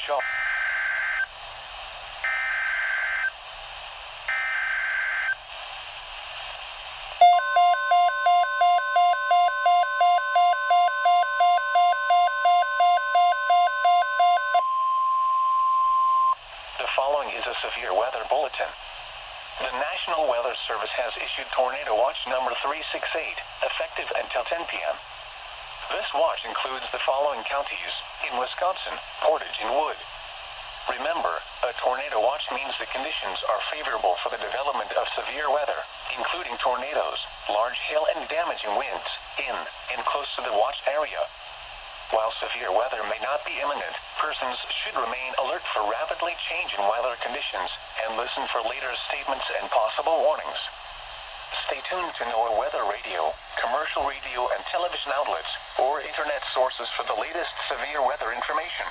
show. The following is a severe weather bulletin. The National Weather Service has issued Tornado Watch number 368, effective until 10 p.m. This watch includes the following counties in Wisconsin: Portage and Wood. Remember, a tornado watch means the conditions are favorable for the development of severe weather, including tornadoes, large hail and damaging winds, in and close to the watch area. While severe weather may not be imminent, persons should remain alert for rapidly changing weather conditions and listen for later statements and possible warnings. Stay tuned to NOAA weather radio, commercial radio and television outlets, or internet sources for the latest severe weather information.